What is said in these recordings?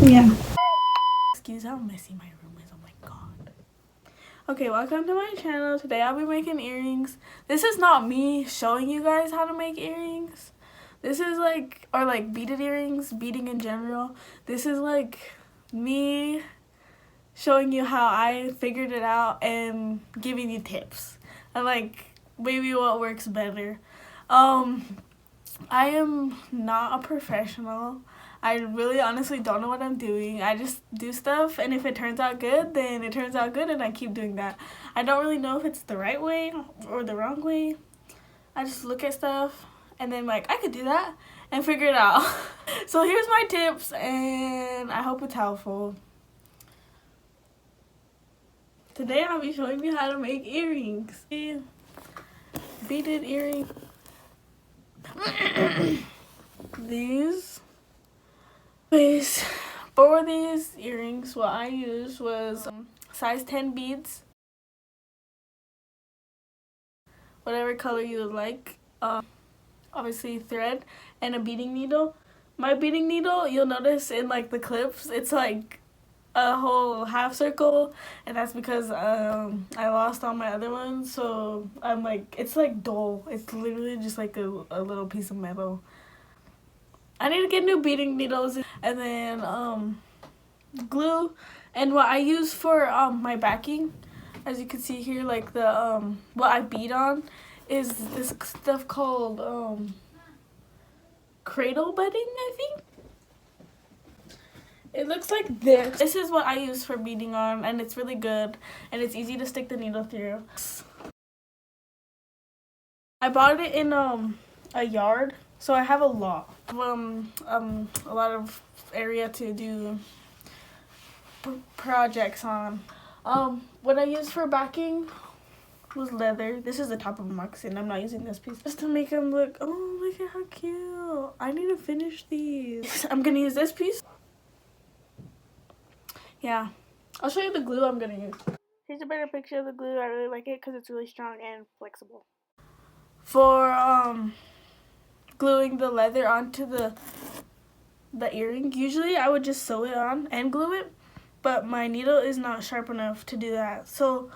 Yeah. Excuse how messy my room is. Oh my god. Okay, welcome to my channel. Today I'll be making earrings. This is not me showing you guys how to make earrings. This is like, or like beaded earrings, beading in general. This is like me showing you how I figured it out and giving you tips. And like maybe what works better. I am not a professional. I really honestly don't know what I'm doing. I just do stuff, and if it turns out good, then it turns out good, and I keep doing that. I don't really know if it's the right way or the wrong way. I just look at stuff, and then like, I could do that, and figure it out. So here's my tips, and I hope it's helpful. Today I'll be showing you how to make earrings. Beaded earrings. These. For these earrings, what I used was size 10 beads, whatever color you would like, obviously thread, and a beading needle. My beading needle, you'll notice in like the clips, it's like a whole half circle, and that's because I lost all my other ones, so I'm like, it's like dull. It's literally just like a little piece of metal. I need to get new beading needles, and then glue. And what I use for my backing, as you can see here, like the what I bead on is this stuff called cradle bedding, I think. It looks like this. This is what I use for beading on, and it's really good, and it's easy to stick the needle through. I bought it in a yard, so I have a lot of area to do projects on. What I used for backing was leather. This is the top of a moccasin. I'm not using this piece just to make them look. Oh, look at how cute! I need to finish these. I'm gonna use this piece. Yeah, I'll show you the glue I'm gonna use. Here's a better picture of the glue. I really like it because it's really strong and flexible. For gluing the leather onto the earring, usually I would just sew it on and glue it, but my needle is not sharp enough to do that. So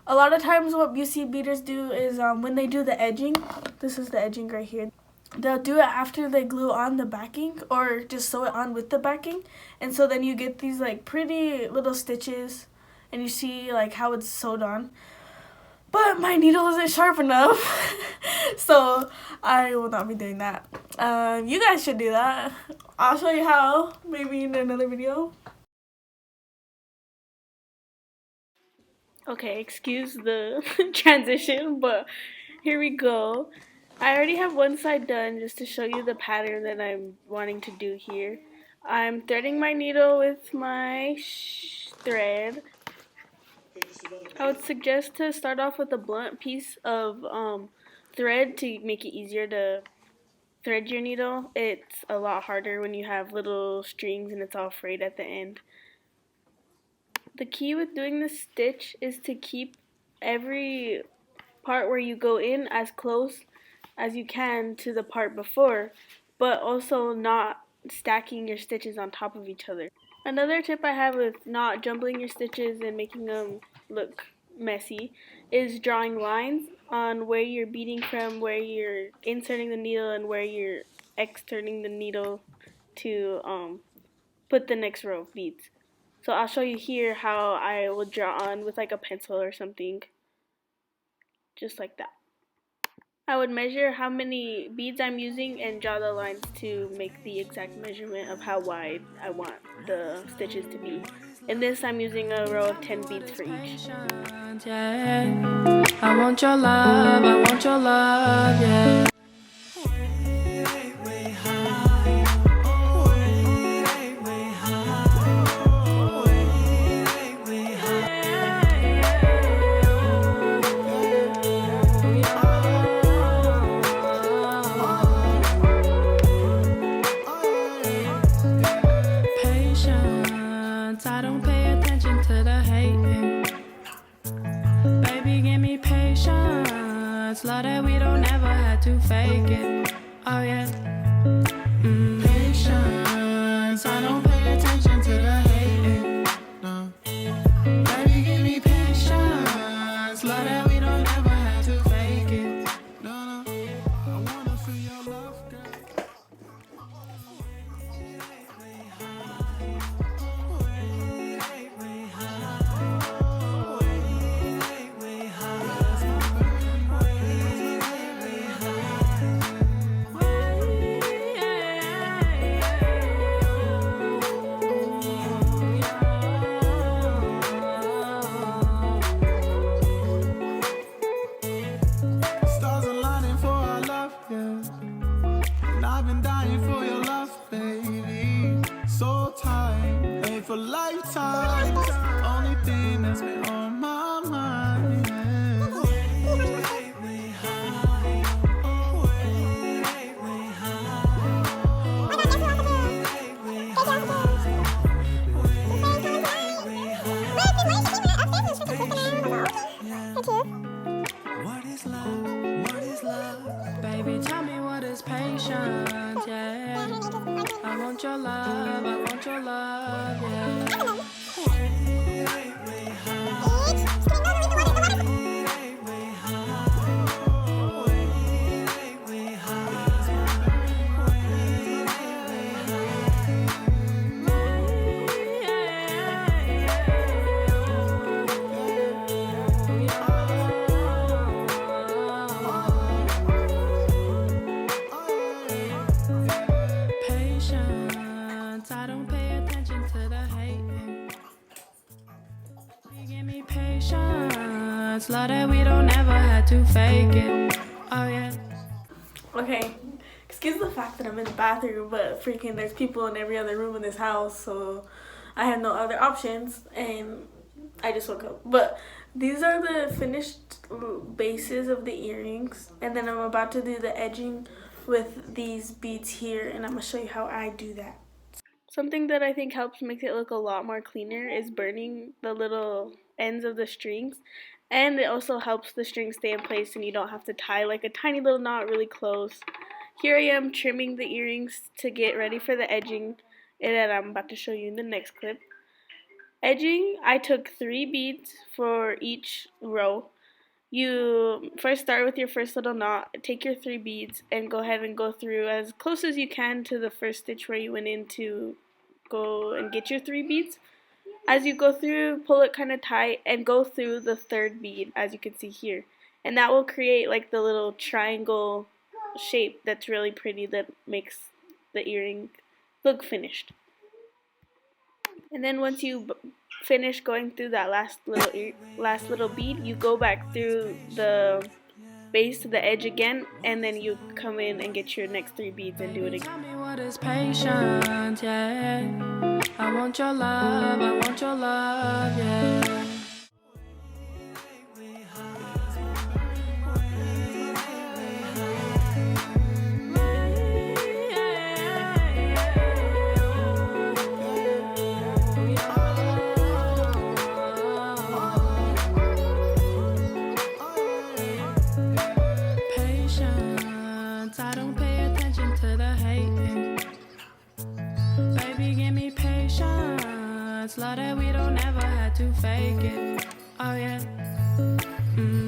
a lot of times what you see beaders do is when they do the edging, this is the edging right here, they'll do it after they glue on the backing or just sew it on with the backing, and so then you get these like pretty little stitches and you see like how it's sewed on. But my needle isn't sharp enough, so I will not be doing that. You guys should do that. I'll show you how, maybe in another video. Okay, excuse the transition, but here we go. I already have one side done just to show you the pattern that I'm wanting to do here. I'm threading my needle with my thread. I would suggest to start off with a blunt piece of thread to make it easier to thread your needle. It's a lot harder when you have little strings and it's all frayed at the end. The key with doing this stitch is to keep every part where you go in as close as you can to the part before, but also not stacking your stitches on top of each other. Another tip I have with not jumbling your stitches and making them look messy is drawing lines on where you're beading from, where you're inserting the needle, and where you're external the needle to put the next row of beads. So I'll show you here how I will draw on with like a pencil or something, just like that. I would measure how many beads I'm using and draw the lines to make the exact measurement of how wide I want the stitches to be. In this, I'm using a row of 10 beads for each. I want your love, yeah. I don't pay attention to the hating. Baby, give me patience. Love that we don't ever have to fake it. Oh yeah. Patience. I don't pay attention to the been dying for your love, baby. So tight, made for lifetime. Only thing that's been on my mind. Yeah. Wake me high. Wake me high. Wake me high. What is love? What is love? Baby, tell me what is patience, yeah. I want your love, I want your love, yeah. Wake me high. Wake me high. Wake me high. Wake me Patience, I don't pay attention to the hating. You give me patience, love that we don't ever had to fake it. Oh yeah. Okay, excuse the fact that I'm in the bathroom, but freaking there's people in every other room in this house, so I have no other options, and I just woke up. But these are the finished bases of the earrings, and then I'm about to do the edging with these beads here, and I'm going to show you how I do that. Something that I think helps make it look a lot more cleaner is burning the little ends of the strings, and it also helps the strings stay in place and you don't have to tie like a tiny little knot really close. Here I am trimming the earrings to get ready for the edging that I'm about to show you in the next clip. Edging, I took 3 beads for each row. You first start with your first little knot, take your 3 beads, and go ahead and go through as close as you can to the first stitch where you went in to go and get your 3 beads. As you go through, pull it kind of tight and go through the 3rd bead, as you can see here. And that will create like the little triangle shape that's really pretty that makes the earring look finished. And then once you finish going through that last little bead, you go back through the base to the edge again, and then you come in and get your next 3 beads and do it again. Tell me what is patience, yeah. I want your love, I want your love, yeah. Patience, I don't pay attention to the hating. Baby, give me patience, love that we don't ever had to fake it. Oh yeah.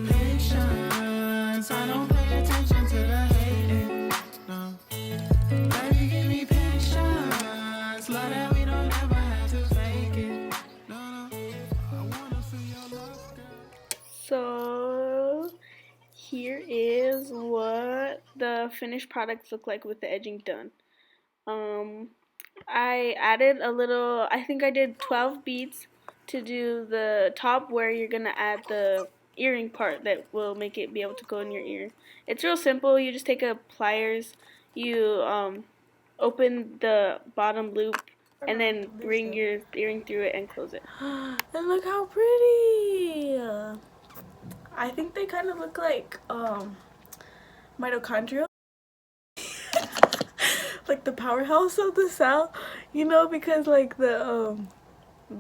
Patience, I don't pay attention to the hating. No. Baby, give me patience, love that we don't ever had to fake it. No, I wanna feel your love, girl. So here is what the finished products look like with the edging done. I added a little, I think I did 12 beads to do the top where you're going to add the earring part that will make it be able to go in your ear. It's real simple. You just take a pliers, you open the bottom loop, and then bring your earring through it and close it. And look how pretty! I think they kind of look like mitochondria. Like the powerhouse of the cell, you know, because like the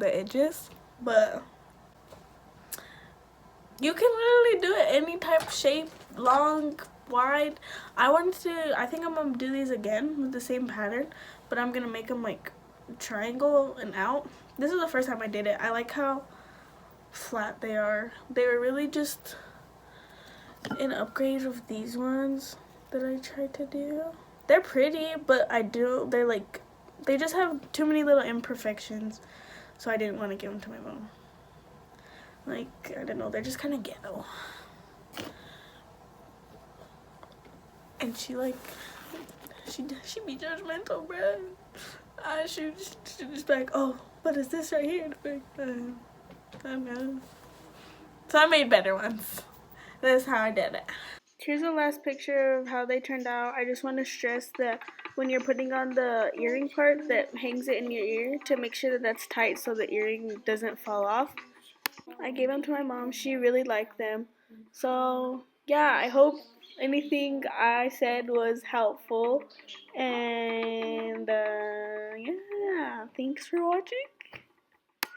edges. But you can literally do it any type of shape, long, wide. I think I'm gonna do these again with the same pattern, but I'm gonna make them like triangle and out. This is the first time I did it. I like how flat they are. They were really just an upgrade of these ones that I tried to do. They're pretty, but they're like, they just have too many little imperfections, so I didn't want to give them to my mom. Like, I don't know, they're just kind of ghetto. And she like, she be judgmental, bruh. She just be like, oh, what is this right here? I don't know. So I made better ones. That's how I did it. here's the last picture of how they turned out. I just want to stress that when you're putting on the earring part that hangs it in your ear, to make sure that that's tight so the earring doesn't fall off. I gave them to my mom. She really liked them. So, yeah, I hope anything I said was helpful. And, yeah, thanks for watching.